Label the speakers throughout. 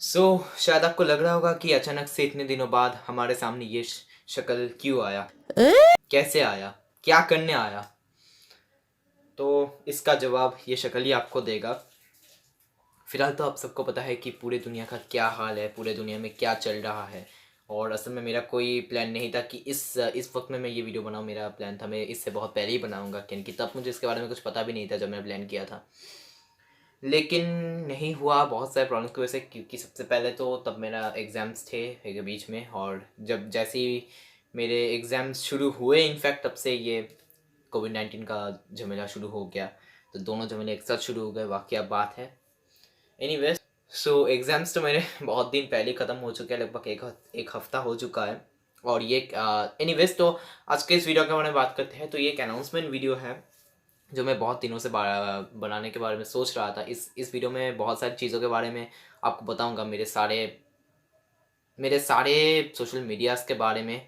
Speaker 1: शायद आपको लग रहा होगा कि अचानक से इतने दिनों बाद हमारे सामने ये शक्ल क्यों आया, कैसे आया, क्या करने आया। तो इसका जवाब ये शक्ल ही आपको देगा। फिलहाल तो आप सबको पता है कि पूरे दुनिया का क्या हाल है, पूरे दुनिया में क्या चल रहा है। और असल में मेरा कोई प्लान नहीं था कि इस वक्त में मैं ये वीडियो बनाऊँ। मेरा प्लान था मैं इससे बहुत पहले ही बनाऊँगा, क्योंकि तब मुझे इसके बारे में कुछ पता भी नहीं था जब मैंने प्लान किया था। लेकिन नहीं हुआ बहुत सारे प्रॉब्लम्स की वजह से, क्योंकि सबसे पहले तो तब मेरा एग्ज़ाम्स थे एक बीच में, और जब जैसे ही मेरे एग्ज़ाम्स शुरू हुए इनफैक्ट तब से ये कोविड-19 का झमेला शुरू हो गया। तो दोनों झमेले एक साथ शुरू हो गए, वाक़या बात है। एनीवेज़, एग्ज़ाम्स तो मेरे बहुत दिन पहले ख़त्म हो चुके हैं, लगभग एक हफ़्ता हो चुका है। और ये एनीवेज़, तो आज के इस वीडियो के बारे में बात करते हैं। तो ये एक अनाउंसमेंट वीडियो है जो मैं बहुत दिनों से बनाने के बारे में सोच रहा था। इस वीडियो में बहुत सारी चीज़ों के बारे में आपको बताऊंगा, मेरे सारे सोशल मीडियाज़ के बारे में,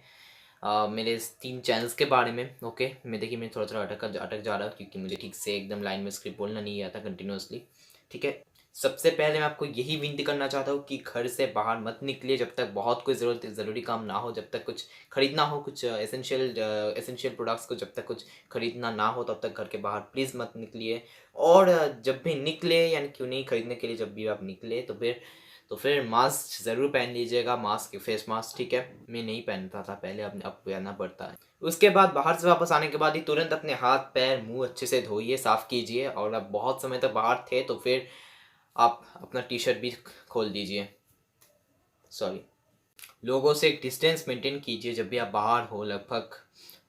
Speaker 1: मेरे 3 चैनल्स के बारे में। ओके, मैं देखिए मैं थोड़ा-थोड़ा अटक जा रहा हूँ, क्योंकि मुझे ठीक से एकदम लाइन में स्क्रिप्ट बोलना नहीं आता कंटिन्यूअसली। ठीक है? सबसे पहले मैं आपको यही विनती करना चाहता हूँ कि घर से बाहर मत निकलिए जब तक बहुत कोई ज़रूरी काम ना हो, जब तक कुछ खरीदना हो, कुछ एसेंशियल प्रोडक्ट्स को जब तक कुछ खरीदना ना हो तब तक घर के बाहर प्लीज़ मत निकलिए। और जब भी निकले, यानी क्यों नहीं खरीदने के लिए, जब भी आप निकले तो फिर मास्क ज़रूर पहन लीजिएगा, फेस मास्क। ठीक है? मैं नहीं पहनता था पहले, अब पहनना पड़ता है। उसके बाद बाहर से वापस आने के बाद ही तुरंत अपने हाथ, पैर, मुँह अच्छे से धोइए, साफ़ कीजिए। और अब बहुत समय तक बाहर थे तो फिर आप अपना टी-शर्ट भी खोल दीजिए। सॉरी। लोगों से एक डिस्टेंस मेंटेन कीजिए जब भी आप बाहर हो, लगभग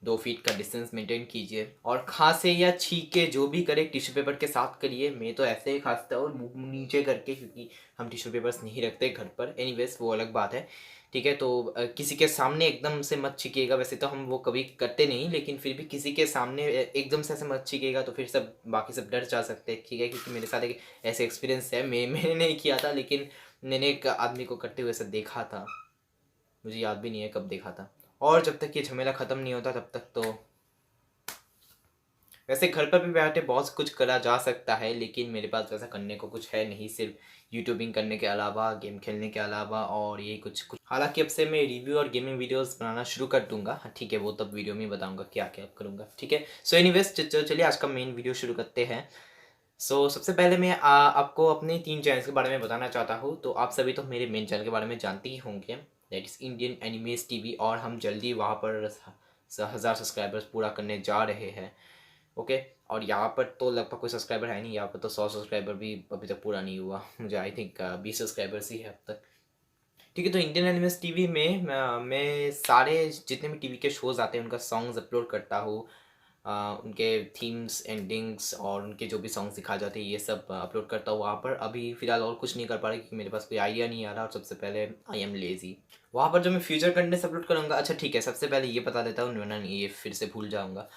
Speaker 1: 2 फीट का डिस्टेंस मेंटेन कीजिए। और खांसे या छींके जो भी करे टिश्यू पेपर के साथ करिए। मैं तो ऐसे ही खांसता हूँ मुंह नीचे करके, क्योंकि हम टिश्यू पेपर्स नहीं रखते घर पर। एनीवेज वो अलग बात है। ठीक है? तो किसी के सामने एकदम से मत छींकिएगा। वैसे तो हम वो कभी करते नहीं, लेकिन फिर भी किसी के सामने एकदम से ऐसे मत छींकिएगा, तो फिर बाकी सब डर जा सकते हैं। ठीक है? क्योंकि मेरे साथ एक ऐसे एक्सपीरियंस है, मैंने नहीं किया था, लेकिन मैंने एक आदमी को करते हुए ऐसा देखा था। मुझे याद भी नहीं है कब देखा था। और जब तक ये झमेला ख़त्म नहीं होता तब तक तो वैसे घर पर भी बैठे बहुत कुछ करा जा सकता है, लेकिन मेरे पास वैसा करने को कुछ है नहीं, सिर्फ यूट्यूबिंग करने के अलावा, गेम खेलने के अलावा, और यही कुछ कुछ। हालांकि अब से मैं रिव्यू और गेमिंग वीडियोस बनाना शुरू कर दूंगा। हाँ ठीक है, वो तब वीडियो में बताऊंगा क्या क्या करूंगा। ठीक है? सो एनीवेज, चलिए आज का मेन वीडियो शुरू करते हैं। सबसे पहले मैं आपको अपने 3 चैनल्स के बारे में बताना चाहता हूँ। तो आप सभी तो मेरे मेन चैनल के बारे में जानते ही होंगे, that is Indian animes TV. और हम जल्दी वहाँ पर 1000 सब्सक्राइबर्स पूरा करने जा रहे हैं। ओके? और यहाँ पर तो लगभग कोई सब्सक्राइबर है नहीं, यहाँ पर तो 100 सब्सक्राइबर भी अभी तक पूरा नहीं हुआ। मुझे आई थिंक 20 सब्सक्राइबर्स ही है अब तक। ठीक है? तो इंडियन एनिमेस टीवी में मैं सारे जितने भी टीवी के शोज़ आते हैं उनका सॉन्ग्स अपलोड करता हूँ। उनके थीम्स, एंडिंग्स और उनके जो भी सॉन्ग्स दिखाए जाते हैं ये सब अपलोड करता हूँ वहाँ पर। अभी फ़िलहाल और कुछ नहीं कर पा रहा, क्योंकि मेरे पास कोई आइडिया नहीं आ रहा, और सबसे पहले आई एम लेज़ी। वहाँ पर जो मैं फ्यूचर कंटेंट्स अपलोड करूँगा, अच्छा ठीक है, सबसे पहले ये बता देता हूँ, वरना ये फिर से भूल जाऊँगा।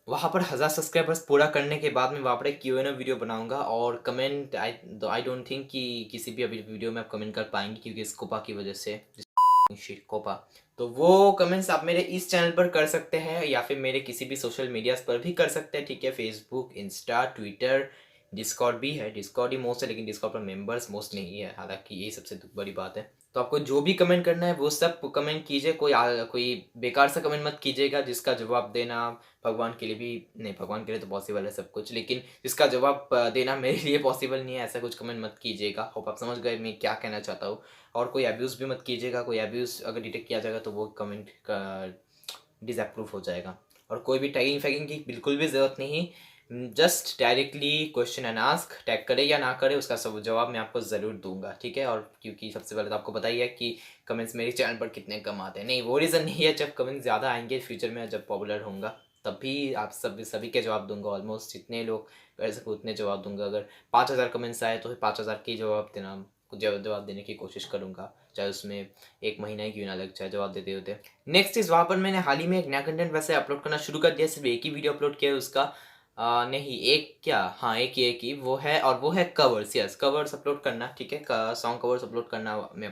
Speaker 1: वहाँ पर 1000 सब्सक्राइबर्स पूरा करने के बाद मैं वहाँ पर एक Q&A वीडियो बनाऊँगा। और कमेंट, आई डोंट थिंक कि किसी भी अभी वीडियो में आप कमेंट कर पाएंगे, क्योंकि स्कोपा की वजह से, शिट कोपा। तो वो कमेंट्स आप मेरे इस चैनल पर कर सकते हैं, या फिर मेरे किसी भी सोशल मीडियाज़ पर भी कर सकते हैं। ठीक है? फेसबुक, इंस्टा, ट्विटर, डिस्कॉर्ड भी है। डिस्कॉर्ड ही मोस्ट है, लेकिन डिस्कॉर्ड पर मेंबर्स मोस्ट नहीं है, हालांकि यही सबसे बड़ी बात है। तो आपको जो भी कमेंट करना है वो सब कमेंट कीजिए। कोई बेकार सा कमेंट मत कीजिएगा जिसका जवाब देना भगवान के लिए भी नहीं, भगवान के लिए तो पॉसिबल है सब कुछ, लेकिन जिसका जवाब देना मेरे लिए पॉसिबल नहीं है, ऐसा कुछ कमेंट मत कीजिएगा। होप आप समझ गए मैं क्या कहना चाहता हूँ। और कोई अब्यूज़ भी मत कीजिएगा। कोई अब्यूज़ अगर डिटेक्ट किया जाएगा तो वो कमेंट का डिसअप्रूव हो जाएगा। और कोई भी टैगिंग फैगिंग की बिल्कुल भी ज़रूरत नहीं। Just directly question and ask, tag करे या ना करे उसका सब जवाब मैं आपको ज़रूर दूंगा। ठीक है? और क्योंकि सबसे पहले तो आपको पता ही है कि कमेंट्स मेरे चैनल पर कितने कम आते हैं। नहीं, वो रीज़न नहीं है, जब कमेंट्स ज़्यादा आएंगे फ्यूचर में, जब पॉपुलर होऊंगा तब भी आप सभी के जवाब दूंगा। ऑलमोस्ट जितने लोग कर सको उतने जवाब दूंगा। अगर 5000 कमेंट्स आए तो फिर 5000 के जवाब देने की कोशिश करूंगा, चाहे उसमें 1 महीना ही क्यों ना लग जाए जवाब देते होते। नेक्स्ट इज़, वहाँ पर मैंने हाल ही में एक नया कंटेंट वैसे अपलोड करना शुरू कर दिया। सिर्फ एक ही वीडियो अपलोड किया है उसका। नहीं, एक क्या, हाँ एक ही वो है, और वो है कवर्स। यस, कवर्स अपलोड करना। ठीक है? सॉन्ग कवर्स अपलोड करना। मैं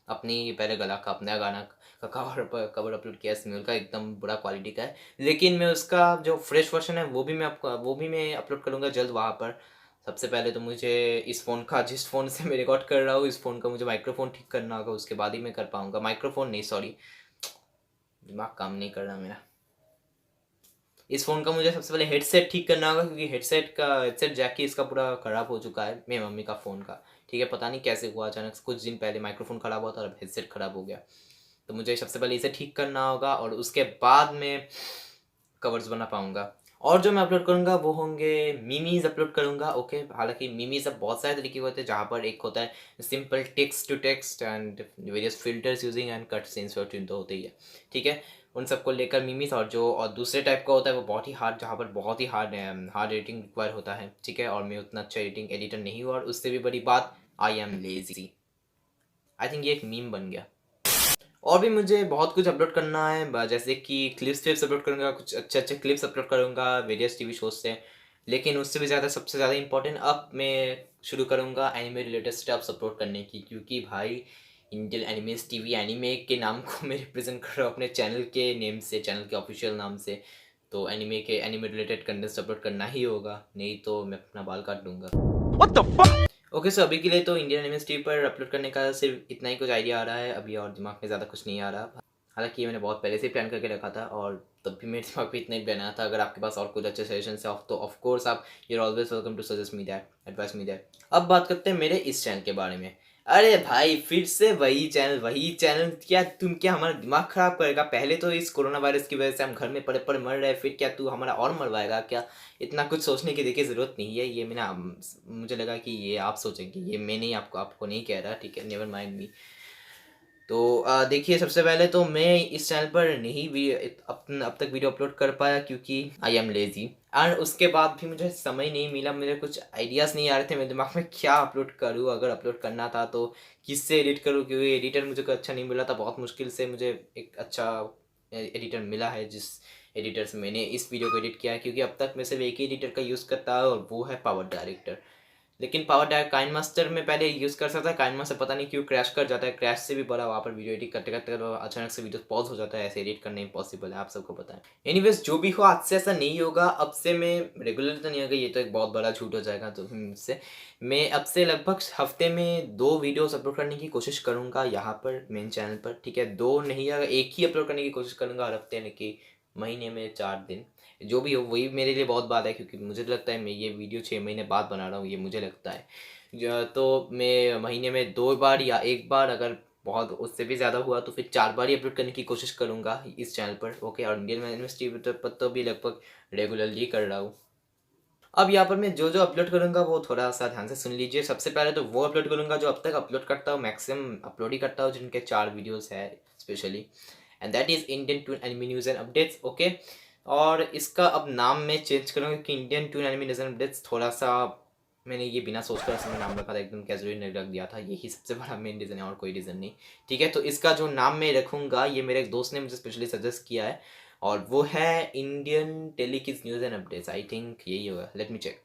Speaker 1: अपनी पहले गला का अपना गाना का कवर अपलोड किया स्मेल का, एकदम बुरा क्वालिटी का है, लेकिन मैं उसका जो फ्रेश वर्जन है वो भी मैं अपलोड करूँगा जल्द वहाँ पर। सबसे पहले तो मुझे इस फ़ोन का, जिस फ़ोन से मैं रिकॉर्ड कर रहा हूँ, इस फ़ोन का मुझे माइक्रोफ़ोन ठीक करना होगा, उसके बाद ही मैं कर पाऊँगा। माइक्रोफ़ोन नहीं, सॉरी, दिमाग काम नहीं कर रहा मेरा। इस फ़ोन का मुझे सबसे पहले हेडसेट ठीक करना होगा, क्योंकि हेडसेट जैक ही इसका पूरा ख़राब हो चुका है, मेरी मम्मी का फ़ोन का। ठीक है, पता नहीं कैसे हुआ, अचानक से कुछ दिन पहले माइक्रोफ़ोन ख़राब हुआ था और अब हेडसेट ख़राब हो गया। तो मुझे सबसे पहले इसे ठीक करना होगा और उसके बाद मैं कवर्स बना पाऊँगा। और जो मैं अपलोड करूँगा वो होंगे मीमीज़ अपलोड करूँगा, ओके। हालाँकि मीमीज़ अब बहुत सारे तरीके के होते हैं, जहाँ पर एक होता है simple text to text and various filters using and cut scenes, और तो होते ही है, ठीक है। उन सबको लेकर मीमीज़, और दूसरे टाइप का होता है वो बहुत ही हार्ड, जहाँ पर बहुत ही हार्ड एडिटिंग रिक्वायर होता है, ठीक है। और मैं उतना अच्छा एडिटर नहीं हूँ, और उससे भी बड़ी बात, आई एम लेज़ी। आई थिंक ये एक मीम बन गया। और भी मुझे बहुत कुछ अपलोड करना है, जैसे कि क्लिप्स अपलोड करूँगा, कुछ अच्छे क्लिप्स अपलोड करूँगा वेरियस टीवी शोज से। लेकिन उससे भी ज़्यादा, सबसे ज़्यादा इंपॉर्टेंट, अब मैं शुरू करूँगा एनिमे रिलेटेड स्टफ्स अपलोड करने की, क्योंकि भाई इंडियन एनिमेस टीवी एनिमे के नाम को मैं रिप्रेजेंट कर रहा हूँ अपने चैनल के नेम से, चैनल के ऑफिशियल नाम से। तो एनिमे रिलेटेड कंटेंट्स अपलोड करना ही होगा, नहीं तो मैं अपना बाल काट दूंगा। ओके, सो अभी के लिए तो इंडियन एनिमेस टीवी पर अपलोड करने का सिर्फ इतना ही कुछ आइडिया आ रहा है अभी, और दिमाग में ज़्यादा कुछ नहीं आ रहा। हालांकि ये मैंने बहुत पहले से प्लान करके रखा था, और तब भी मेरे दिमाग में इतना ही प्लान आया था। अगर आपके पास और कुछ अच्छे सजेशन है तो ऑफ कोर्स आप, you are always welcome to suggest me that, advice me that. अब बात करते हैं मेरे इस चैनल के बारे में। अरे भाई, फिर से वही चैनल, क्या हमारा दिमाग खराब करेगा? पहले तो इस कोरोना वायरस की वजह से हम घर में पड़े पड़े मर रहे हैं, फिर क्या तू हमारा और मरवाएगा क्या? इतना कुछ सोचने की देखिए ज़रूरत नहीं है। ये मैंने मुझे लगा कि ये आप सोचेंगे, ये मैं नहीं, आपको नहीं कह रहा, ठीक है, नेवर माइंड मी। तो देखिए, सबसे पहले तो मैं इस चैनल पर नहीं भी अब तक वीडियो अपलोड कर पाया, क्योंकि आई एम लेज़ी। और उसके बाद भी मुझे समय नहीं मिला, मुझे कुछ आइडियाज़ नहीं आ रहे थे मेरे दिमाग में, क्या अपलोड करूँ? अगर अपलोड करना था तो किससे एडिट करूँ, क्योंकि एडिटर मुझे कोई अच्छा नहीं मिला था। बहुत मुश्किल से मुझे एक अच्छा एडिटर मिला है, जिस एडिटर से मैंने इस वीडियो को एडिट किया है, क्योंकि अब तक मैं सिर्फ एक ही एडिटर का यूज़ करता हूँ, और वो है पावर डायरेक्टर। लेकिन पावर डायरेक्ट काइन मास्टर में पहले यूज़ कर सकता है, काइन मास्टर पता नहीं क्यों क्रैश कर जाता है, क्रैश से भी बड़ा, वहाँ पर वीडियो एडिट करते करते अचानक से वीडियो पॉज हो जाता है, ऐसे एडिट करना इम्पॉसिबल है, आप सबको पता है। एनीवेज, जो भी हो, आज से ऐसा नहीं होगा, अब से मैं रेगुलर तो नहीं होगा, ये तो एक बहुत बड़ा झूठ हो जाएगा, तो मुझसे मैं अब से लगभग हफ्ते में 2 वीडियोस अपलोड करने की कोशिश करूँगा यहाँ पर मेन चैनल पर, ठीक है। 2 नहीं, अगर एक ही अपलोड करने की कोशिश करूँगा हर हफ्ते, यानी कि महीने में 4 दिन। जो भी हो, वही मेरे लिए बहुत बात है, क्योंकि मुझे तो लगता है मैं ये वीडियो 6 महीने बाद बना रहा हूँ, ये मुझे लगता है। तो मैं महीने में 2 बार या 1 बार, अगर बहुत उससे भी ज़्यादा हुआ तो फिर 4 बार ही अपलोड करने की कोशिश करूँगा इस चैनल पर, ओके। और इंडियन यूनिवर्सिटी पर तो भी लगभग रेगुलरली कर रहा हूँ। अब यहाँ पर मैं जो जो अपलोड करूँगा वो थोड़ा सा ध्यान से सुन लीजिए। सबसे पहले तो वो अपलोड करूँगा जो अब तक अपलोड करता हूँ, मैक्सिमम अपलोड ही करता हूँ, जिनके 4 वीडियोस है specially, and that is Indian toon anime news and updates, okay. और इसका अब नाम मैं चेंज करूँगा, क्योंकि Indian toon anime news and updates थोड़ा सा मैंने ये बिना सोच कर समय नाम रखा था, एकदम कैजुअली रख दिया था, यही सबसे बड़ा मेन रीज़न है, और कोई रीज़न नहीं, ठीक है। तो इसका जो नाम मैं रखूँगा, ये मेरे एक दोस्त ने मुझे स्पेशली सजेस्ट किया है, और वो है Indian telekids news and updates. I think यही होगा, लेट मी चेक।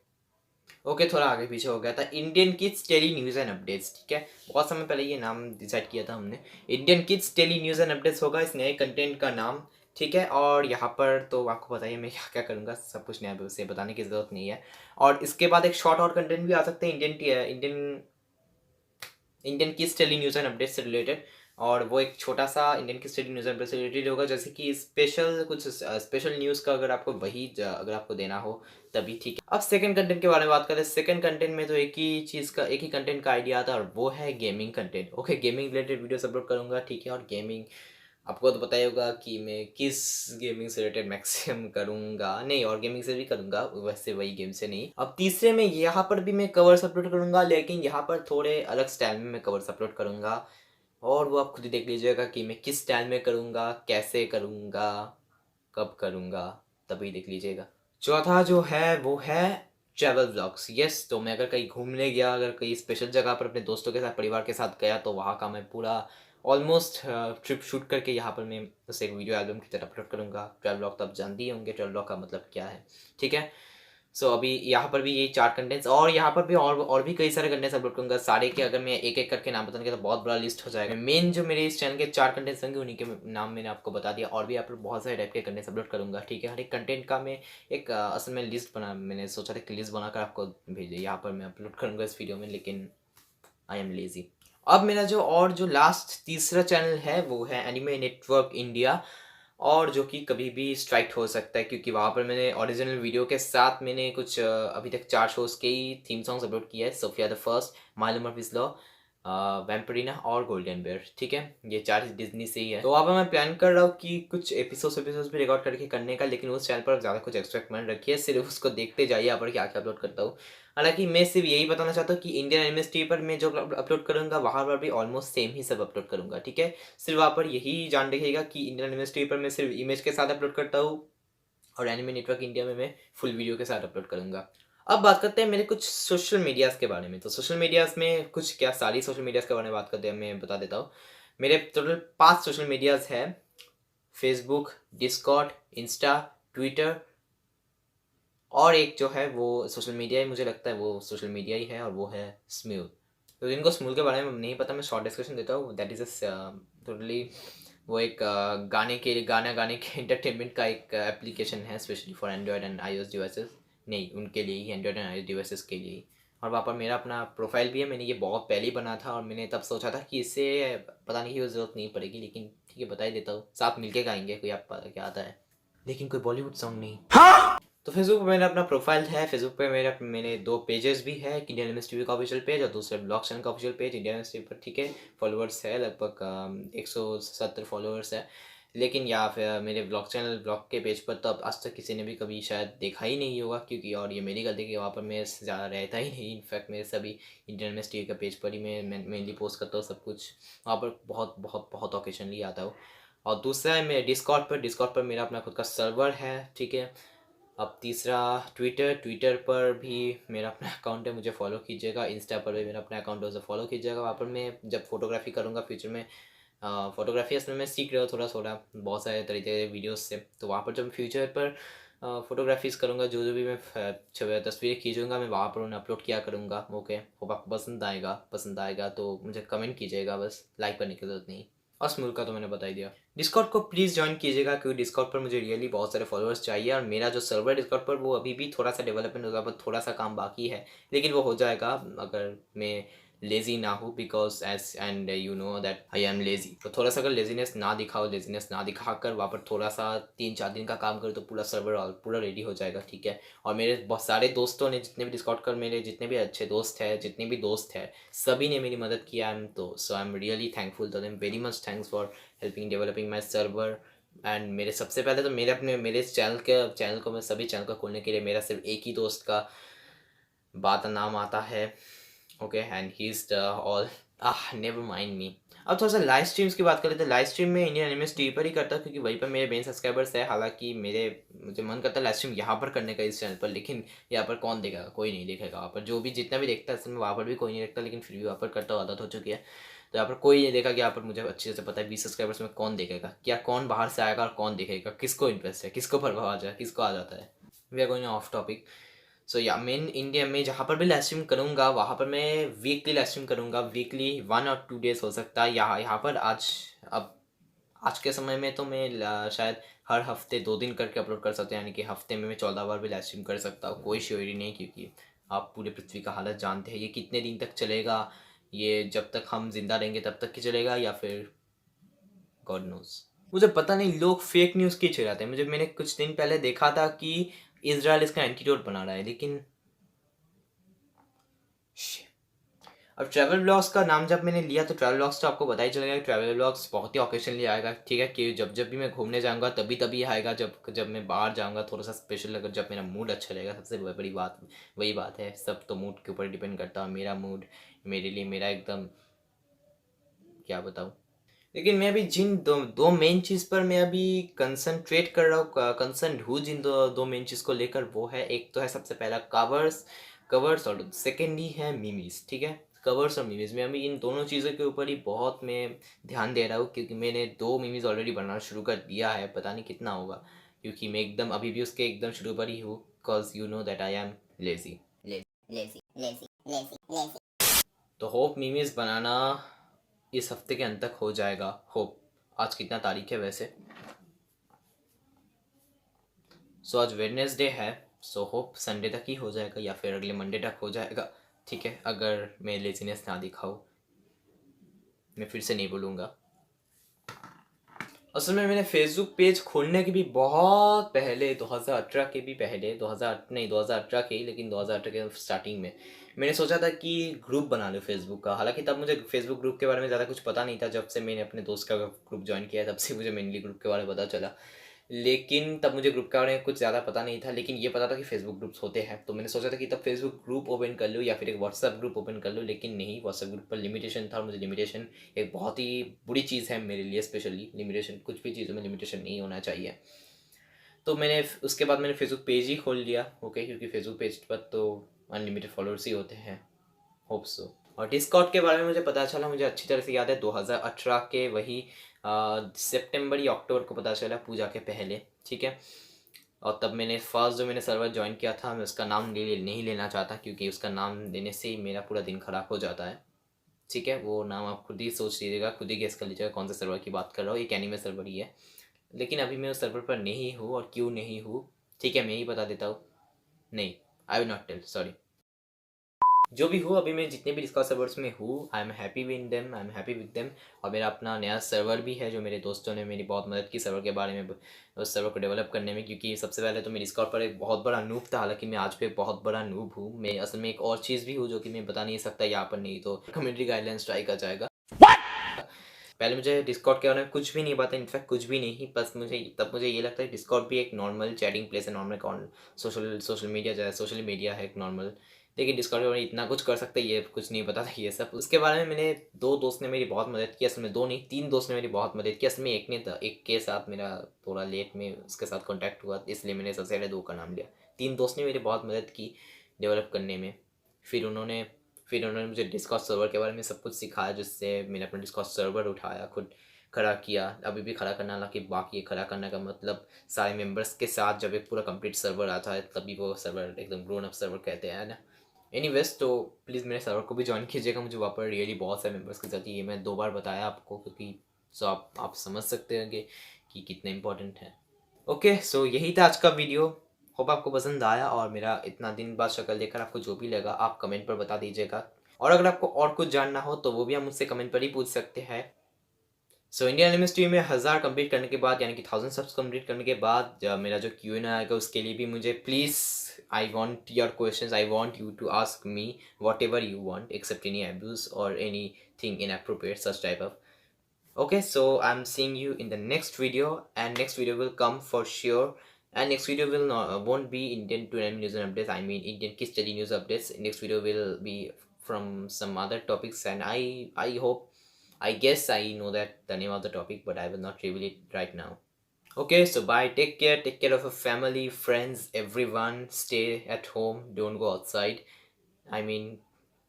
Speaker 1: ओके, थोड़ा आगे पीछे हो गया था, Indian kids tele news and updates, ठीक है। बहुत समय पहले ये नाम डिसाइड किया था हमने, Indian kids tele news and updates होगा इस नए कंटेंट का नाम, ठीक है। और यहाँ पर तो आपको बताइए मैं क्या क्या करूँगा, सब कुछ नया से बताने की ज़रूरत नहीं है। और इसके बाद एक शॉर्ट और कंटेंट भी आ सकते हैं इंडियन इंडियन की स्टडी न्यूज़ एंड अपडेट से रिलेटेड, और वो एक छोटा सा इंडियन की स्टडी न्यूज़ एंड अपडेट से रिलेटेड होगा, जैसे कि स्पेशल न्यूज़ का, अगर आपको अगर आपको देना हो तभी, ठीक है। अब सेकंड कंटेंट के बारे में बात करें, सेकंड कंटेंट में तो एक ही कंटेंट का आइडिया आता है, और वो है gaming content, okay. Gaming related videos upload करूँगा, ठीक है। और गेमिंग, आपको तो पता ही होगा कि मैं किस गेमिंग से रिलेटेड मैक्सिमम करूँगा, नहीं, और गेमिंग से भी करूँगा, वैसे वही गेम से नहीं। अब तीसरे में यहाँ पर भी मैं कवर्स अपलोड करूँगा, लेकिन यहाँ पर थोड़े अलग स्टाइल में मैं कवर्स अपलोड करूँगा, और वो आप खुद ही देख लीजिएगा कि मैं किस स्टाइल में करूँगा, कैसे करूँगा, कब करूँगा, तभी देख लीजिएगा। चौथा जो है वो है ट्रैवल व्लॉग्स, यस। तो मैं अगर कहीं घूमने गया, अगर कहीं स्पेशल जगह पर अपने दोस्तों के साथ, परिवार के साथ गया, तो वहाँ का मैं पूरा ऑलमोस्ट ट्रिप शूट करके यहाँ पर मैं उसे एक वीडियो एल्बम की तरह अपलोड करूँगा। ट्रैवल व्लॉग तो आप जानते ही होंगे ट्रैवल व्लॉग का मतलब क्या है, ठीक है। सो अभी यहाँ पर भी यही 4 कंटेंट्स और यहाँ पर भी और भी कई सारे कंटेंट्स अपलोड करूँगा। सारे के अगर मैं एक-एक करके नाम बताऊँगा तो बहुत बड़ा लिस्ट हो जाएगा। मेन जो मेरे इस चैनल के 4 कंटेंट्स होंगे उन्हीं के नाम मैंने आपको बता दिया, और भी यहाँ पर बहुत सारे टाइप के कंटेंट्स अपलोड करूँगा, ठीक है। हर एक कंटेंट का मैं एक असल में मैंने सोचा था कि लिस्ट बनाकर आपको भेजे, यहाँ पर मैं अपलोड करूँगा इस वीडियो में, लेकिन आई एम लेज़ी। अब मेरा जो लास्ट तीसरा चैनल है वो है एनिमे नेटवर्क इंडिया, और जो कि कभी भी स्ट्राइक हो सकता है, क्योंकि वहाँ पर मैंने ओरिजिनल वीडियो के साथ मैंने कुछ अभी तक 4 शोज़ के ही थीम सॉन्ग्स अपलोड किए हैं। Sofia the First, my number is love, Vampirina और गोल्डन बेयर, ठीक है। ये 4 डिज्नी से ही है। तो अब मैं प्लान कर रहा हूँ कि कुछ एपिसोड्स भी रिकॉर्ड करके करने का, लेकिन उस चैनल पर ज़्यादा कुछ एक्सपेक्ट मत रखिए, सिर्फ उसको देखते जाइए यहाँ पर क्या-क्या अपलोड करता हूँ। हालाँकि मैं सिर्फ यही बताना चाहता हूँ कि इंडियन एनिमे पर मैं जो अपलोड करूँगा वहाँ पर भी ऑलमोस्ट सेम ही सब अपलोड करूँगा, ठीक है। सिर्फ वहाँ पर यही जान रखिएगा कि इंडियन एनिमे पर मैं सिर्फ इमेज के साथ अपलोड करता हूँ, और एनिमे नेटवर्क इंडिया में मैं फुल वीडियो के साथ अपलोड करूँगा। अब बात करते हैं मेरे कुछ सोशल मीडियाज़ के बारे में। तो सोशल मीडियाज़ में कुछ क्या, सारी सोशल मीडियाज़ के बारे में बात करते हैं, मैं बता देता हूँ। मेरे टोटल 5 सोशल मीडियाज़ हैं, फेसबुक, डिस्कॉर्ड, इंस्टा, ट्विटर, और एक जो है वो सोशल मीडिया ही मुझे लगता है वो सोशल मीडिया ही है, और वो है स्मूल। तो जिनको स्मूल के बारे में नहीं पता, मैं शॉर्ट डिस्कशन देता हूँ। दैट इज़ टोटली वो एक गाना गाने के एंटरटेनमेंट का एक एप्लीकेशन है, specially for Android and iOS devices. नहीं, उनके लिए ही, एंड्रॉयड एंड आईओएस डिवाइसेस के लिए ही। और वहाँ पर मेरा अपना प्रोफाइल भी है, मैंने ये बहुत पहले ही बना था, और मैंने तब सोचा था कि इससे पता नहीं क्यों ज़रूरत नहीं पड़ेगी, लेकिन ठीक है, बता ही देता हूँ। साथ मिलके गाएंगे, कोई आप क्या आता है, लेकिन कोई बॉलीवुड सॉन्ग नहीं। तो फेसबुक पे मेरा अपना प्रोफाइल है। फेसबुक पे मेरे 2 पेजेस भी है, एक इंडियन एनिमे का ऑफिशियल पेज और दूसरे ब्लॉग चैनल का ऑफिशियल पेज इंडियन एनिमे पर, ठीक है। फॉलोअर्स है लगभग 170 फॉलोअर्स है, लेकिन या फिर मेरे ब्लॉग के पेज पर तो अब आज तक किसी ने भी कभी शायद देखा ही नहीं होगा, क्योंकि और ये मेरी गलती कि वहाँ पर मैं ज़्यादा रहता ही नहीं। इनफैक्ट मेरे सभी इंडियन एनिमे का पेज पर ही मैं मेनली पोस्ट करता हूँ सब कुछ, वहाँ पर बहुत बहुत बहुत ओकेजनली आता हूँ। और दूसरा है मेरे डिस्कॉर्ड पर मेरा अपना खुद का सर्वर है, ठीक है। अब तीसरा ट्विटर पर भी मेरा अपना अकाउंट है, मुझे फॉलो कीजिएगा। इंस्टा पर भी मेरा अपना अकाउंट है, उसे फॉलो कीजिएगा। वहाँ पर मैं जब फोटोग्राफी करूँगा फ्यूचर में, फोटोग्राफी असल में मैं सीख रहा हूँ थोड़ा थोड़ा बहुत सारे तरीके के वीडियोस से। तो वहाँ पर जब फ्यूचर पर फोटोग्राफीज़ करूँगा, जो भी मैं तस्वीरें खींचूँगा, मैं वहाँ पर उन्हें अपलोड किया करूँगा। ओके, होप आपको पसंद आएगा तो मुझे कमेंट कीजिएगा, बस लाइक करने की ज़रूरत नहीं। और स्मूल का तो मैंने बता ही दिया। डिस्कॉर्ड को प्लीज़ ज्वाइन कीजिएगा, क्योंकि डिस्कॉर्ड पर मुझे रियली बहुत सारे फॉलोअर्स चाहिए, और मेरा जो सर्वर डिस्कॉर्ड पर वो अभी भी थोड़ा सा डेवलपमेंट होगा, पर थोड़ा सा काम बाकी है, लेकिन वो हो जाएगा अगर मैं लेज़ी ना हूँ, because as and you know that I am lazy. तो थोड़ा सा अगर लेज़ीनेस ना दिखाकर वहाँ पर थोड़ा सा 3-4 दिन का काम करूँ तो पूरा सर्वर और पूरा रेडी हो जाएगा, ठीक है। और मेरे बहुत सारे दोस्तों ने, जितने भी डिस्कॉर्ड कर मेरे जितने भी अच्छे दोस्त हैं, जितने भी दोस्त हैं, सभी ने मेरी मदद किया। I am really thankful to them, very much thanks for helping developing my server. And मेरे सबसे पहले तो मेरे इस चैनल को मैं सभी चैनल को खोलने के लिए मेरा सिर्फ एक ही दोस्त का नाम आता है, okay, and he is the all. Never mind मी। अब थोड़ा सा लाइव स्ट्रीम्स की बात करें तो लाइव स्ट्रीम में इंडियन एनिमे टीवी पर ही करता हूँ, क्योंकि वहीं पर मेरे मेन सब्सक्राइबर्स है। हालांकि मुझे मन करता है लाइव स्ट्रीम यहाँ पर करने का इस चैनल पर, लेकिन यहाँ पर कौन देखेगा, कोई नहीं देखेगा। वहाँ पर जो भी जितना भी देखता है असल में वहाँ पर भी कोई नहीं देखता, लेकिन फिर भी वहाँ पर करता आदत हो चुकी है। तो यहाँ पर कोई नहीं देखा कि यहाँ पर मुझे अच्छे से पता है 20 सब्सक्राइबर्स में कौन देखेगा, क्या कौन बाहर से आएगा और कौन देखेगा, किसको इंटरेस्ट है, किसको प्रभाव आ जाए, किसको आ जाता है। We are going off topic. So या मेन इंडिया में जहाँ पर भी लाइव स्ट्रीम करूँगा वहाँ पर मैं वीकली लाइव स्ट्रीम करूँगा, वीकली 1 और 2 डेज हो सकता है। यहाँ पर आज के समय में तो मैं शायद हर हफ्ते 2 दिन करके अपलोड कर सकते हैं, यानी कि हफ्ते में मैं 14 बार भी लाइव स्ट्रीम कर सकता हूँ। कोई श्योरिटी नहीं, क्योंकि आप पूरे पृथ्वी का हालत जानते हैं, ये कितने दिन तक चलेगा, ये जब तक हम जिंदा रहेंगे तब तक ही चलेगा, या फिर गॉड नोज। मुझे पता नहीं लोग फेक न्यूज़ क्यों चिढ़ाते हैं। मैंने कुछ दिन पहले देखा था कि इजराइल इसका एंटीडोट बना रहा है, लेकिन अब ट्रैवल ब्लॉग्स का नाम जब मैंने लिया तो ट्रैवल ब्लॉग्स तो आपको पता ही चलेगा कि ट्रैवल ब्लॉग्स बहुत ही ओकेशनली आएगा, ठीक है। कि जब भी मैं घूमने जाऊंगा तभी आएगा, जब मैं बाहर जाऊंगा थोड़ा सा स्पेशल, अगर जब मेरा मूड अच्छा रहेगा। सबसे बड़ी बात वही बात है, सब तो मूड के ऊपर डिपेंड करता है। मेरा मूड मेरे लिए मेरा एकदम क्या बताऊँ। लेकिन मैं अभी जिन दो मेन चीज़ पर मैं अभी कंसंट्रेट कर रहा हूँ, कंसर्न हूँ जिन दो मेन चीज़ को लेकर, वो है, एक तो है सबसे पहला कवर्स और सेकेंडली है मीमीज़, ठीक है। कवर्स और मीमीज़ में अभी इन दोनों चीज़ों के ऊपर ही बहुत मैं ध्यान दे रहा हूँ, क्योंकि मैंने 2 मीमीज़ ऑलरेडी बनाना शुरू कर दिया है, पता नहीं कितना होगा, क्योंकि मैं एकदम अभी भी उसके एकदम शुरू पर ही हूँ। because you know that I am lazy.
Speaker 2: Lazy.
Speaker 1: तो होप मीम्स बनाना इस हफ्ते के अंत तक हो जाएगा. होप. आज कितना तारीख है वैसे? सो आज वेडनेसडे है. सो होप संडे तक ही हो जाएगा या फिर अगले मंडे तक हो जाएगा. ठीक है, अगर मैं लेजीनेस ना दिखाऊँ. मैं फिर से नहीं बोलूँगा. असल में मैंने फेसबुक पेज खोलने के भी बहुत पहले 2018 के भी पहले 2018 के ही, लेकिन 2018 के स्टार्टिंग में मैंने सोचा था कि ग्रुप बना लूँ फेसबुक का. हालांकि तब मुझे फेसबुक ग्रुप के बारे में ज़्यादा कुछ पता नहीं था. जब से मैंने अपने दोस्त का ग्रुप ज्वाइन किया तब से मुझे मेनली ग्रुप के बारे में पता चला. लेकिन तब मुझे ग्रुप के बारे में कुछ ज़्यादा पता नहीं था, लेकिन ये पता था कि फेसबुक ग्रुप्स होते हैं. तो मैंने सोचा था कि तब फेसबुक ग्रुप ओपन कर लूँ या फिर एक व्हाट्सएप ग्रुप ओपन कर लूँ. लेकिन नहीं, व्हाट्सएप ग्रुप पर लिमिटेशन था और मुझे लिमिटेशन एक बहुत ही बुरी चीज़ है मेरे लिए. स्पेशली लिमिटेशन, कुछ भी चीज़ों में लिमिटेशन नहीं होना चाहिए. तो मैंने उसके बाद मैंने फेसबुक पेज ही खोल लिया. ओके, क्योंकि फेसबुक पेज पर तो अनलिमिटेड फॉलोअर्स ही होते हैं. Hope so. और डिस्कॉर्ड के बारे में मुझे पता चला, मुझे अच्छी तरह से याद है 2018 के वही सितंबर या अक्टूबर को पता चला, पूजा के पहले. ठीक है. और तब मैंने फर्स्ट जो मैंने सर्वर ज्वाइन किया था, मैं उसका नाम नहीं लेना चाहता क्योंकि उसका नाम लेने से ही मेरा पूरा दिन ख़राब हो जाता है. ठीक है, वो नाम आप खुद ही सोच लीजिएगा, खुद ही गेस कर लीजिएगा कौन सा सर्वर की बात कर रहा हूँ. एक एनिमे सर्वर ही है, लेकिन अभी मैं उस सर्वर पर नहीं हूँ. और क्यों नहीं हूँ, ठीक है, मैं ही बता देता हूँ. नहीं, I will not tell, sorry. जो भी हूँ, अभी मैं जितने भी डिस्कॉर्ड सर्वर्स में हूँ, I am happy with them, I am happy with them. और मेरा अपना नया सर्वर भी है जो मेरे दोस्तों ने मेरी बहुत मदद की सर्वर के बारे में, उस सर्वर को डेवलप करने में. क्योंकि सबसे पहले तो मैं डिस्कॉर्ड पर एक बहुत बड़ा नूब था. हालांकि मैं आज भी एक बहुत बड़ा नूब हूँ. मैं असल में एक और चीज़ भी हूँ जो कि मैं बता नहीं सकता यहाँ पर, नहीं तो कम्युनिटी गाइडलाइन स्ट्राइक आ जाएगा. पहले मुझे डिस्कॉर्ड के बारे में कुछ भी नहीं पता, इनफैक्ट कुछ भी नहीं. बस मुझे ये लगता है डिस्कॉर्ड भी एक नॉर्मल चैटिंग प्लेस है, नॉर्मल सोशल मीडिया है एक नॉर्मल. लेकिन डिस्कॉर्ड के बारे में इतना कुछ कर सकते हैं, ये कुछ नहीं पता था ये सब. उसके बारे में मैंने दो दोस्त ने मेरी बहुत मदद की. असल में दो नहीं, तीन दोस्त ने मेरी बहुत मदद की. असल में एक के साथ मेरा थोड़ा लेट में उसके साथ कॉन्टैक्ट हुआ, इसलिए मैंने सबसे पहले दो का नाम लिया. तीन दोस्त ने मेरी बहुत मदद की डेवलप करने में. फिर उन्होंने मुझे डिस्कॉर्ड सर्वर के बारे में सब कुछ सिखाया, जिससे मैंने अपना डिस्कॉर्ड सर्वर उठाया, खुद खड़ा किया. अभी भी खड़ा करना, हालांकि बाकी है. खड़ा करने का मतलब सारे मेंबर्स के साथ जब एक पूरा कंप्लीट सर्वर आता है तभी वो सर्वर एकदम ग्रोन अप सर्वर कहते हैं ना. एनीवेज, तो प्लीज़ मेरे सर्वर को भी ज्वाइन कीजिएगा. मुझे वहाँ पर रियली बहुत सारे मेंबर्स के साथ, ये मैं 2 बार बताया आपको, क्योंकि सो आप समझ सकते हैं कि कितना इंपॉर्टेंट है. ओके, सो यही था आज का वीडियो. होप आपको पसंद आया, और मेरा इतना दिन बाद शक्ल देखकर आपको जो भी लगा आप कमेंट पर बता दीजिएगा. और अगर आपको और कुछ जानना हो तो वो भी आप मुझसे कमेंट पर ही पूछ सकते हैं. सो इंडियन एनिमे में 1000 कंप्लीट करने के बाद, यानी कि 1000 सब्स कंप्लीट करने के बाद, मेरा जो Q&A आएगा उसके लिए भी मुझे please, I want your question, I want you to ask me whatever you want except any abuse और anything inappropriate such type of. Okay, so I'm seeing you in the next video, and next video will come for sure. And next video will not won't be Indian to news and updates. I mean Indian Kids Study news updates. Next video will be from some other topics, and I hope, I guess I know that the name of the topic, but I will not reveal it right now. Okay, so bye. Take care. Take care of your family, friends, everyone. Stay at home. Don't go outside. I mean,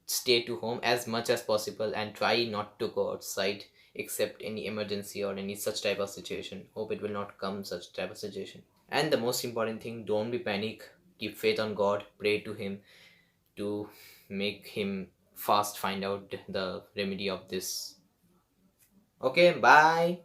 Speaker 1: stay to home as much as possible and try not to go outside except any emergency or any such type of situation. Hope it will not come such type of situation. And the most important thing, don't be panic. Keep faith on God. Pray to Him to make Him fast find out the remedy of this. Okay, bye.